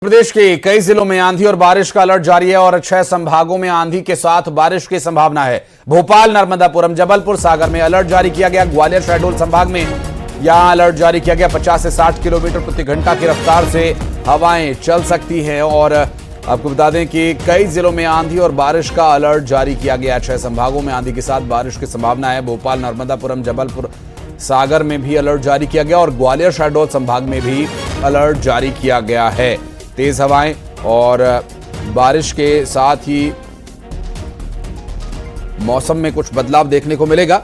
प्रदेश के कई जिलों में आंधी और बारिश का अलर्ट जारी है और 6 संभागों में आंधी के साथ बारिश की संभावना है। भोपाल, नर्मदापुरम, जबलपुर, सागर में अलर्ट जारी किया गया। ग्वालियर, शहडोल संभाग में यहां अलर्ट जारी किया गया। 50 से 60 किलोमीटर प्रति घंटा की रफ्तार से हवाएं चल सकती हैं। और आपको बता दें कि कई जिलों में आंधी और बारिश का अलर्ट जारी किया गया। 6 संभागों में आंधी के साथ बारिश की संभावना है। भोपाल, नर्मदापुरम, जबलपुर, सागर में भी अलर्ट जारी किया गया और ग्वालियर, शहडोल संभाग में भी अलर्ट जारी किया गया है। तेज हवाएं और बारिश के साथ ही मौसम में कुछ बदलाव देखने को मिलेगा।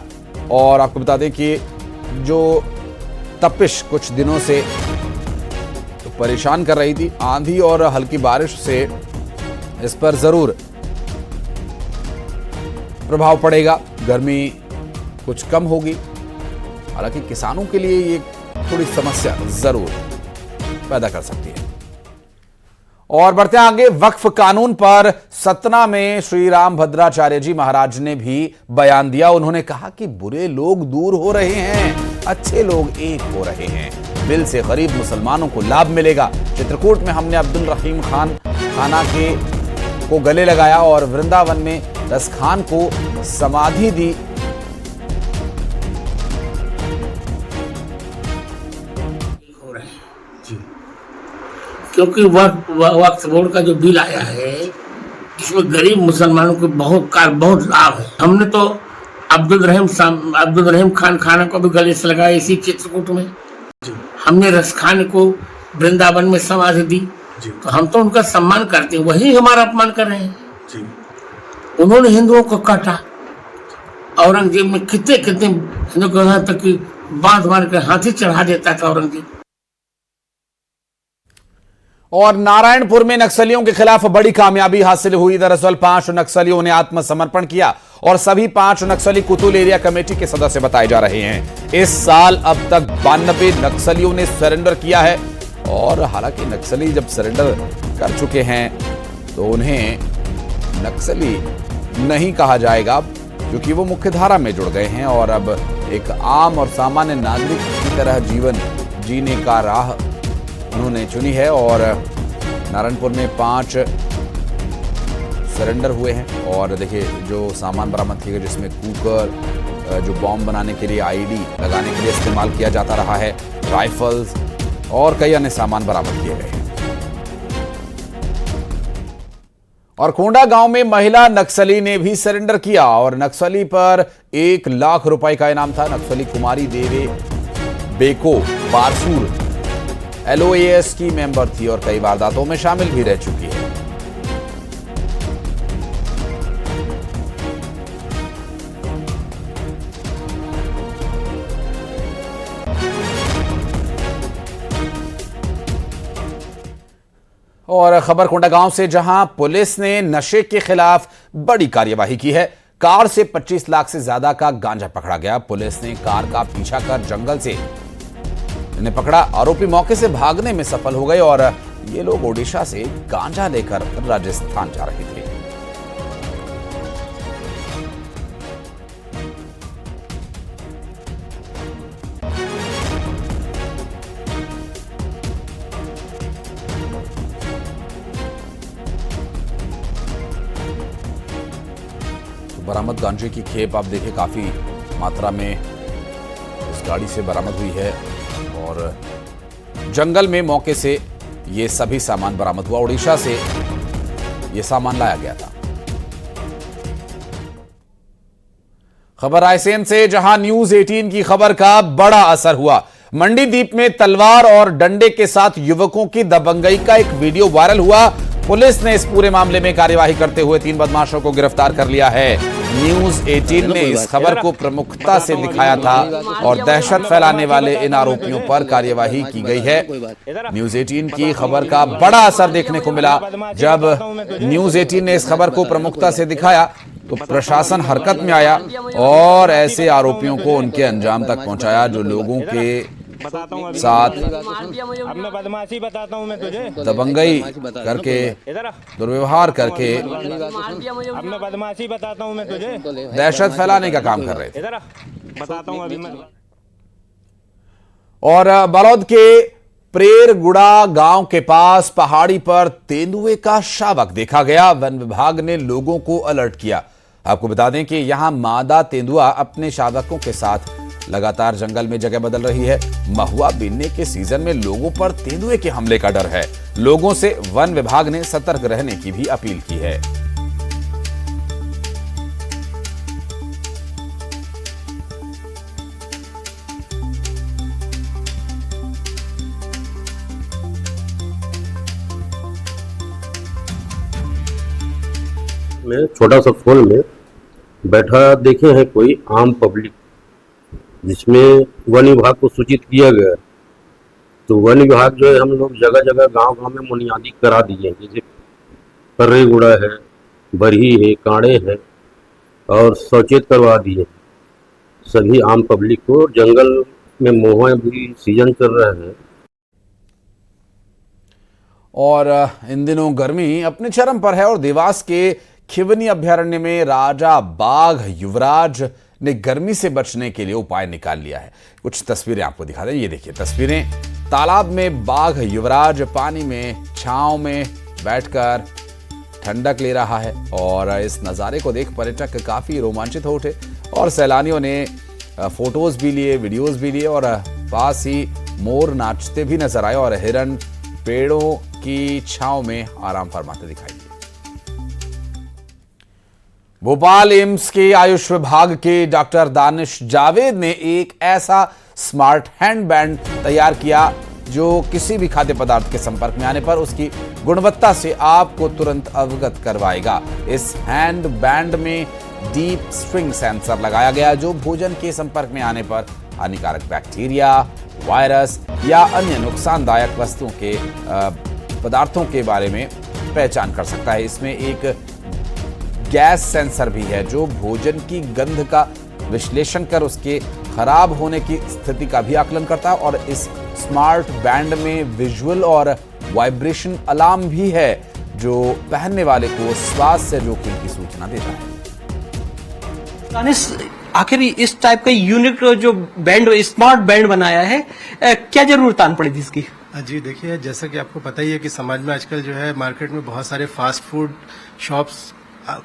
और आपको बता दें कि जो तपिश कुछ दिनों से परेशान कर रही थी, आंधी और हल्की बारिश से इस पर जरूर प्रभाव पड़ेगा। गर्मी कुछ कम होगी। हालांकि किसानों के लिए ये थोड़ी समस्या जरूर पैदा कर सकती है। और बढ़ते आगे, वक्फ कानून पर सतना में श्री राम भद्राचार्य जी महाराज ने भी बयान दिया। उन्होंने कहा कि बुरे लोग दूर हो रहे हैं, अच्छे लोग एक हो रहे हैं। बिल से गरीब मुसलमानों को लाभ मिलेगा। चित्रकूट में हमने अब्दुल रहीम खान खाना को गले लगाया और वृंदावन में दस खान को समाधि दी। क्योंकि वक्फ बोर्ड का जो बिल आया है इसमें गरीब मुसलमानों को बहुत लाभ है। हमने तो अब्दुल रहीम खान खाना को भी गले से लगाया इसी चित्रकूट में। हमने रसखान को वृंदावन में समाधि दी। तो हम तो उनका सम्मान करते हैं, वही हमारा अपमान कर रहे हैं। उन्होंने हिंदुओं को काटा। औरंगजेब में कितने हिंदुओं को यहाँ तक कि बांध मार कर हाथी चढ़ा देता था औरंगजेब। और नारायणपुर में नक्सलियों के खिलाफ बड़ी कामयाबी हासिल हुई। दरअसल 5 नक्सलियों ने आत्मसमर्पण किया और सभी 5 नक्सली कुतुल एरिया कमेटी के सदस्य बताए जा रहे हैं। इस साल अब तक 92 नक्सलियों ने सरेंडर किया है। और हालांकि नक्सली जब सरेंडर कर चुके हैं तो उन्हें नक्सली नहीं कहा जाएगा, क्योंकि वो मुख्यधारा में जुड़ गए हैं और अब एक आम और सामान्य नागरिक की तरह जीवन जीने का राह उन्होंने चुनी है। और नारायणपुर में 5 सरेंडर हुए हैं। और देखिए, जो सामान बरामद किए गए जिसमें कुकर, जो बॉम्ब बनाने के लिए आईडी लगाने के लिए इस्तेमाल किया जाता रहा है, राइफल्स और कई अन्य सामान बरामद किए गए हैं। और कोंडा गांव में महिला नक्सली ने भी सरेंडर किया और नक्सली पर 1 लाख रुपए का इनाम था। नक्सली कुमारी देवे बेको बारसूर LOAS की मेंबर थी और कई वारदातों में शामिल भी रह चुकी है। और खबर कोंडा गांव से, जहां पुलिस ने नशे के खिलाफ बड़ी कार्यवाही की है। कार से 25 लाख से ज्यादा का गांजा पकड़ा गया। पुलिस ने कार का पीछा कर जंगल से इन्हें पकड़ा। आरोपी मौके से भागने में सफल हो गए और ये लोग ओडिशा से गांजा लेकर राजस्थान जा रहे थे। बरामद गांजे की खेप आप देखिए काफी मात्रा में इस गाड़ी से बरामद हुई है और जंगल में मौके से ये सभी सामान बरामद हुआ। ओडिशा से ये सामान लाया गया था। खबर रायसेन से, जहां न्यूज 18 की खबर का बड़ा असर हुआ। मंडीदीप में तलवार और डंडे के साथ युवकों की दबंगई का एक वीडियो वायरल हुआ। पुलिस ने इस पूरे मामले में कार्यवाही करते हुए 3 बदमाशों को गिरफ्तार कर लिया है। न्यूज 18 ने इस खबर को प्रमुखता से दिखाया था और दहशत फैलाने वाले इन आरोपियों पर कार्यवाही की गई है। न्यूज 18 की खबर का बड़ा असर देखने को मिला। जब न्यूज 18 ने इस खबर को प्रमुखता से दिखाया तो प्रशासन हरकत में आया और ऐसे आरोपियों को उनके अंजाम तक पहुंचाया जो लोगों के साथ अब मैं बदमाशी बताता हूँ मैं तुझे, दबंगई करके, दुर्व्यवहार करके, अब मैं बदमाशी बताता हूँ मैं तुझे, दहशत फैलाने का काम कर रहे थे। बताता हूँ अभी मैं। और बालोद के प्रेरगुड़ा गांव के पास पहाड़ी पर तेंदुए का शावक देखा गया। वन विभाग ने लोगों को अलर्ट किया। आपको बता दें कि यहां मादा तेंदुआ अपने शावकों के साथ लगातार जंगल में जगह बदल रही है। महुआ बीनने के सीजन में लोगों पर तेंदुए के हमले का डर है। लोगों से वन विभाग ने सतर्क रहने की भी अपील की है। में छोटा सा फोन में बैठा देखे हैं कोई आम पब्लिक, जिसमें वन विभाग को सूचित किया गया। तो वन विभाग जो है हम लोग जगह जगह गांव में बुनियादी करा दिए हैं, जैसे पर्रेगुड़ा है, बरही है, कांड़े है, और सचेत करवा दिए सभी आम पब्लिक को। जंगल में महुआ भी सीजन चल रहा है और इन दिनों गर्मी अपने चरम पर है और देवास के खिवनी अभयारण्य में राजा बाघ युवराज ने गर्मी से बचने के लिए उपाय निकाल लिया है। कुछ तस्वीरें आपको दिखा दें। ये देखिए तस्वीरें। तालाब में बाघ युवराज पानी में छांव में बैठकर ठंडक ले रहा है और इस नज़ारे को देख पर्यटक काफी रोमांचित हो उठे और सैलानियों ने फोटोज भी लिए, वीडियोज भी लिए और पास ही मोर नाचते भी नजर आए और हिरन पेड़ों की छांव में आराम फरमाते दिखाई दिए। भोपाल एम्स के आयुष विभाग के डॉक्टर दानिश जावेद ने एक ऐसा स्मार्ट हैंड बैंड तैयार किया जो किसी भी खाद्य पदार्थ के संपर्क में आने पर उसकी गुणवत्ता से आपको तुरंत अवगत करवाएगा। इस हैंड बैंड में डीप स्ट्रिंग सेंसर लगाया गया जो भोजन के संपर्क में आने पर हानिकारक बैक्टीरिया, वायरस या अन्य नुकसानदायक वस्तुओं के पदार्थों के बारे में पहचान कर सकता है। इसमें एक गैस सेंसर भी है जो भोजन की गंध का विश्लेषण कर उसके खराब होने की स्थिति का भी आकलन करता है और इस स्मार्ट बैंड में विजुअल और वाइब्रेशन अलार्म भी है जो पहनने वाले को स्वास्थ्य जोखिम की सूचना देता है। आखिर इस टाइप का यूनिक जो बैंड स्मार्ट बैंड बनाया है, क्या जरूरत आन पड़ेगी इसकी? जी देखिए, जैसा कि आपको पता ही है कि समाज में आजकल जो है मार्केट में बहुत सारे फास्ट फूड शॉप्स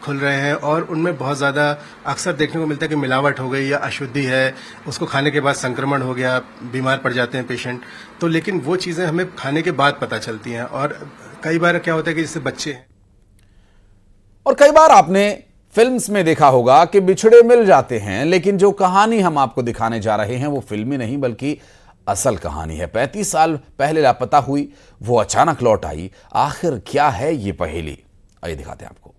खुल रहे हैं और उनमें बहुत ज़्यादा अक्सर देखने को मिलता है कि मिलावट हो गई या अशुद्धि है, उसको खाने के बाद संक्रमण हो गया, बीमार पड़ जाते हैं पेशेंट। तो लेकिन वो चीज़ें हमें खाने के बाद पता चलती हैं और कई बार क्या होता है कि जैसे बच्चे हैं और कई बार आपने फिल्म्स में देखा होगा कि बिछड़े मिल जाते हैं, लेकिन जो कहानी हम आपको दिखाने जा रहे हैं वो फिल्मी नहीं बल्कि असल कहानी है। 35 साल पहले लापता हुई वो अचानक लौट आई। आखिर क्या है ये पहेली, आइए दिखाते हैं आपको।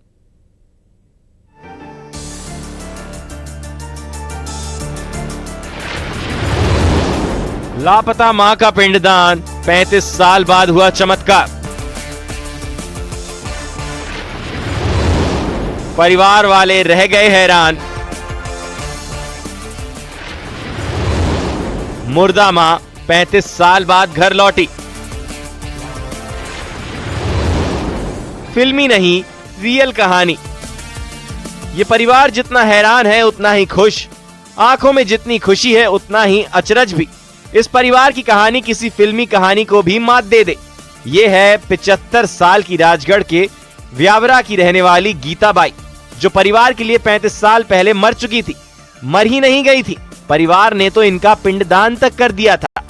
लापता मां का पिंडदान, 35 साल बाद हुआ चमत्कार। परिवार वाले रह गए हैरान। मुर्दा मां 35 साल बाद घर लौटी। फिल्मी नहीं, रियल कहानी। ये परिवार जितना हैरान है उतना ही खुश। आंखों में जितनी खुशी है उतना ही अचरज भी। इस परिवार की कहानी किसी फिल्मी कहानी को भी मात दे दे। ये है 75 साल की राजगढ़ के व्यावरा की रहने वाली गीताबाई, जो परिवार के लिए 35 साल पहले मर चुकी थी। मर ही नहीं गई थी, परिवार ने तो इनका पिंडदान तक कर दिया था।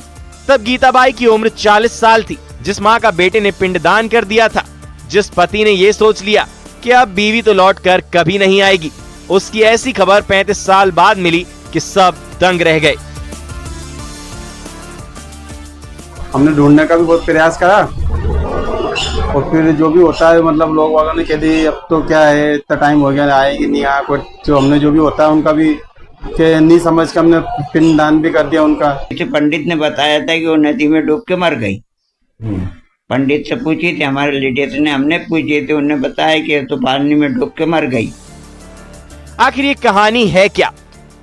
तब गीताबाई की उम्र 40 साल थी, जिस मां का बेटे ने पिंडदान कर दिया था। जिस पति ने ये सोच लिया कि अब बीवी तो लौट कर कभी नहीं आएगी, उसकी ऐसी खबर 35 साल बाद मिली कि सब दंग रह गए। हमने ढूंढने का भी बहुत प्रयास करा और फिर जो भी होता है मतलब लोग वगैरह ने कह दी अब तो क्या है, इतना टाइम हो गया, आएगी नहीं आ कुछ। जो हमने जो भी होता है उनका भी के नहीं समझ के हमने पिंडदान भी कर दिया उनका। पंडित ने बताया था कि वो नदी में डूब के मर गई। पंडित से पूछी थी, हमारे लीडर ने, हमने पूछे थे, उन्होंने बताया कि तो पानी में डूब के मर गई। आखिर ये कहानी है क्या?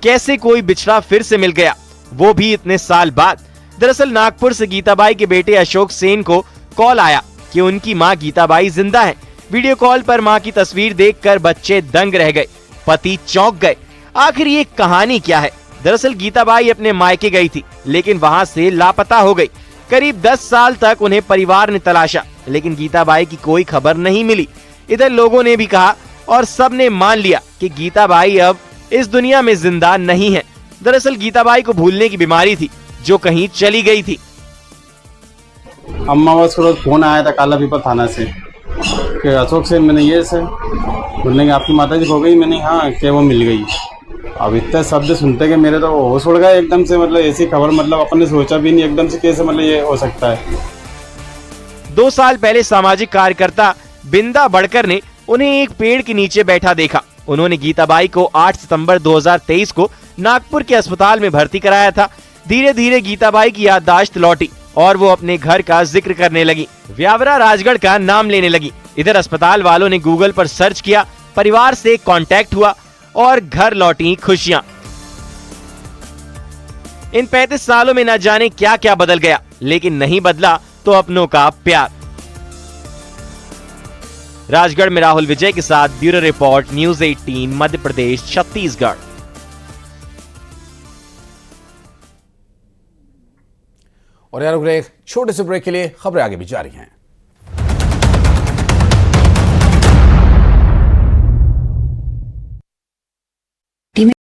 कैसे कोई बिछड़ा फिर से मिल गया, वो भी इतने साल बाद? दरअसल नागपुर से गीताबाई के बेटे अशोक सेन को कॉल आया कि उनकी मां गीताबाई जिंदा है। वीडियो कॉल पर मां की तस्वीर देखकर बच्चे दंग रह गए, पति चौंक गए। आखिर ये कहानी क्या है? दरअसल गीताबाई अपने मायके गई थी, लेकिन वहां से लापता हो गई। करीब 10 साल तक उन्हें परिवार ने तलाशा, लेकिन गीताबाई की कोई खबर नहीं मिली। इधर लोगों ने भी कहा और सबने मान लिया कि गीताबाई अब इस दुनिया में जिंदा नहीं है। दरअसल गीताबाई को भूलने की बीमारी थी जो कहीं चली गई थी। अम्मा बस रोज फोन आया था काला पीपल थाना से कि अशोक से मैंने ये से बोलने की आपकी माता जी खो गई। मैंने हाँ कि वो मिल गई। अब इतने शब्द सुनते कि मेरे तो होश उड़ गया एकदम से। मतलब ऐसी खबर मतलब अपन ने सोचा भी नहीं एकदम से कैसे मतलब ये हो सकता है। 2 साल पहले सामाजिक कार्यकर्ता बिंदा बड़कर ने उन्हें एक पेड़ के नीचे बैठा देखा। उन्होंने गीताबाई को 8 सितंबर 2023 को नागपुर के अस्पताल में भर्ती कराया था। धीरे धीरे गीताबाई की याददाश्त लौटी और वो अपने घर का जिक्र करने लगी। व्यावरा राजगढ़ का नाम लेने लगी। इधर अस्पताल वालों ने गूगल पर सर्च किया, परिवार से कांटेक्ट हुआ और घर लौटी खुशियां। इन 35 सालों में न जाने क्या क्या बदल गया, लेकिन नहीं बदला तो अपनों का प्यार। राजगढ़ में राहुल विजय के साथ bureau report, news 18 Madhya Pradesh Chhattisgarh. और यार एक छोटे से ब्रेक के लिए खबरें आगे भी जारी हैं।